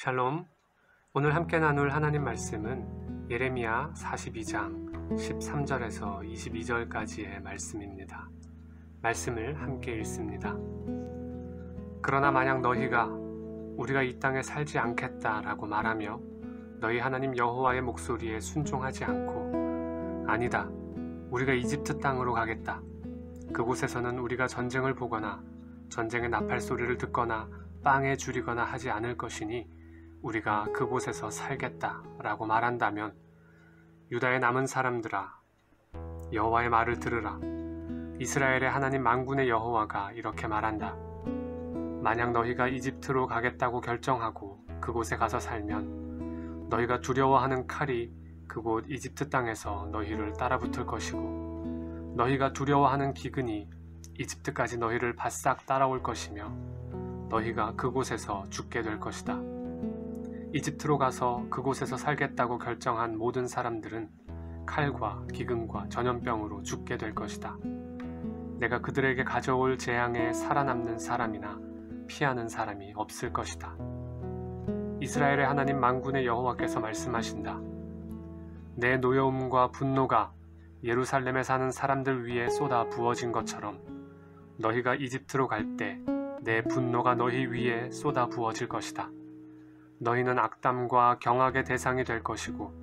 샬롬. 오늘 함께 나눌 하나님 말씀은 예레미야 42장 13절에서 22절까지의 말씀입니다. 말씀을 함께 읽습니다. 그러나 만약 너희가 우리가 이 땅에 살지 않겠다라고 말하며 너희 하나님 여호와의 목소리에 순종하지 않고 아니다, 우리가 이집트 땅으로 가겠다. 그곳에서는 우리가 전쟁을 보거나 전쟁의 나팔 소리를 듣거나 빵에 줄이거나 하지 않을 것이니 우리가 그곳에서 살겠다라고 말한다면 유다의 남은 사람들아, 여호와의 말을 들으라. 이스라엘의 하나님 만군의 여호와가 이렇게 말한다. 만약 너희가 이집트로 가겠다고 결정하고 그곳에 가서 살면 너희가 두려워하는 칼이 그곳 이집트 땅에서 너희를 따라붙을 것이고 너희가 두려워하는 기근이 이집트까지 너희를 바싹 따라올 것이며 너희가 그곳에서 죽게 될 것이다. 이집트로 가서 그곳에서 살겠다고 결정한 모든 사람들은 칼과 기근과 전염병으로 죽게 될 것이다. 내가 그들에게 가져올 재앙에 살아남는 사람이나 피하는 사람이 없을 것이다. 이스라엘의 하나님 만군의 여호와께서 말씀하신다. 내 노여움과 분노가 예루살렘에 사는 사람들 위에 쏟아 부어진 것처럼 너희가 이집트로 갈 때 내 분노가 너희 위에 쏟아 부어질 것이다. 너희는 악담과 경악의 대상이 될 것이고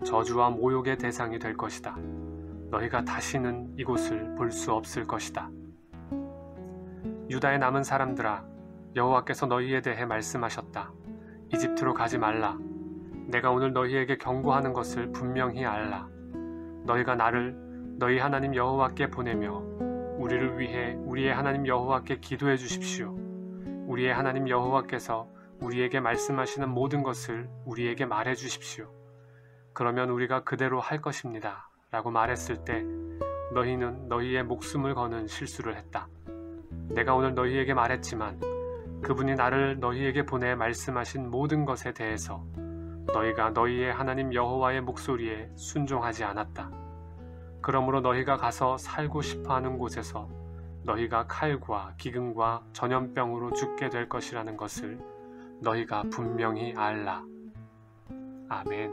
저주와 모욕의 대상이 될 것이다. 너희가 다시는 이곳을 볼 수 없을 것이다. 유다의 남은 사람들아, 여호와께서 너희에 대해 말씀하셨다. 이집트로 가지 말라. 내가 오늘 너희에게 경고하는 것을 분명히 알라. 너희가 나를 너희 하나님 여호와께 보내며 우리를 위해 우리의 하나님 여호와께 기도해 주십시오. 우리의 하나님 여호와께서 우리에게 말씀하시는 모든 것을 우리에게 말해 주십시오. 그러면 우리가 그대로 할 것입니다. 라고 말했을 때 너희는 너희의 목숨을 거는 실수를 했다. 내가 오늘 너희에게 말했지만 그분이 나를 너희에게 보내 말씀하신 모든 것에 대해서 너희가 너희의 하나님 여호와의 목소리에 순종하지 않았다. 그러므로 너희가 가서 살고 싶어하는 곳에서 너희가 칼과 기근과 전염병으로 죽게 될 것이라는 것을 너희가 분명히 알라. 아멘.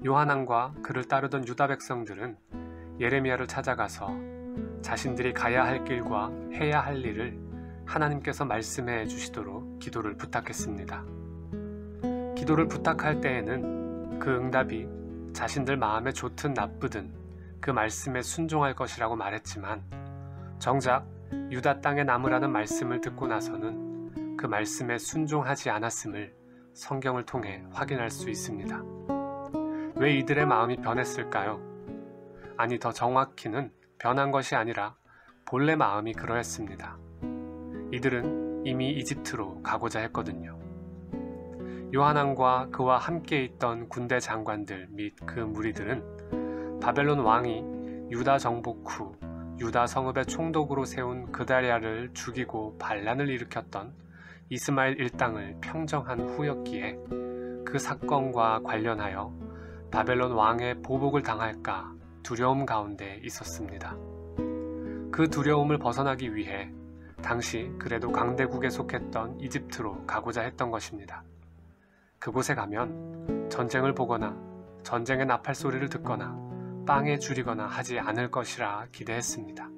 요하난과 그를 따르던 유다 백성들은 예레미야를 찾아가서 자신들이 가야 할 길과 해야 할 일을 하나님께서 말씀해 주시도록 기도를 부탁했습니다. 기도를 부탁할 때에는 그 응답이 자신들 마음에 좋든 나쁘든 그 말씀에 순종할 것이라고 말했지만 정작 유다 땅에 남으라는 말씀을 듣고 나서는 그 말씀에 순종하지 않았음을 성경을 통해 확인할 수 있습니다. 왜 이들의 마음이 변했을까요? 아니, 더 정확히는 변한 것이 아니라 본래 마음이 그러했습니다. 이들은 이미 이집트로 가고자 했거든요. 요하난과 그와 함께 있던 군대 장관들 및 그 무리들은 바벨론 왕이 유다 정복 후 유다 성읍의 총독으로 세운 그다랴를 죽이고 반란을 일으켰던 이스마엘 일당을 평정한 후였기에 그 사건과 관련하여 바벨론 왕의 보복을 당할까 두려움 가운데 있었습니다. 그 두려움을 벗어나기 위해 당시 그래도 강대국에 속했던 이집트로 가고자 했던 것입니다. 그곳에 가면 전쟁을 보거나 전쟁의 나팔 소리를 듣거나 빵에 줄이거나 하지 않을 것이라 기대했습니다.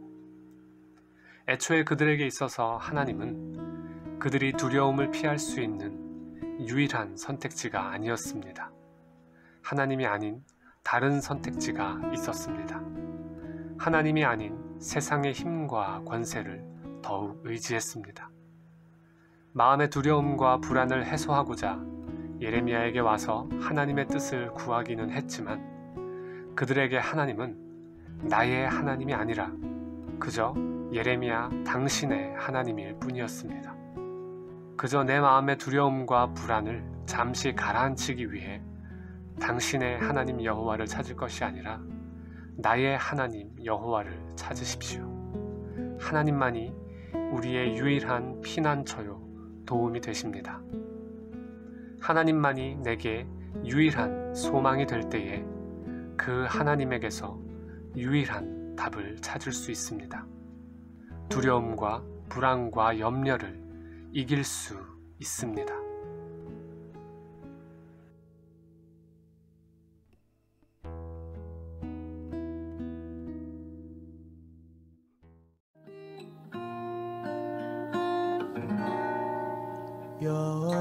애초에 그들에게 있어서 하나님은 그들이 두려움을 피할 수 있는 유일한 선택지가 아니었습니다. 하나님이 아닌 다른 선택지가 있었습니다. 하나님이 아닌 세상의 힘과 권세를 더욱 의지했습니다. 마음의 두려움과 불안을 해소하고자 예레미야에게 와서 하나님의 뜻을 구하기는 했지만 그들에게 하나님은 나의 하나님이 아니라 그저 예레미야 당신의 하나님일 뿐이었습니다. 그저 내 마음의 두려움과 불안을 잠시 가라앉히기 위해 당신의 하나님 여호와를 찾을 것이 아니라 나의 하나님 여호와를 찾으십시오. 하나님만이 우리의 유일한 피난처요 도움이 되십니다. 하나님만이 내게 유일한 소망이 될 때에 그 하나님에게서 유일한 답을 찾을 수 있습니다. 두려움과 불안과 염려를 이길 수 있습니다. 여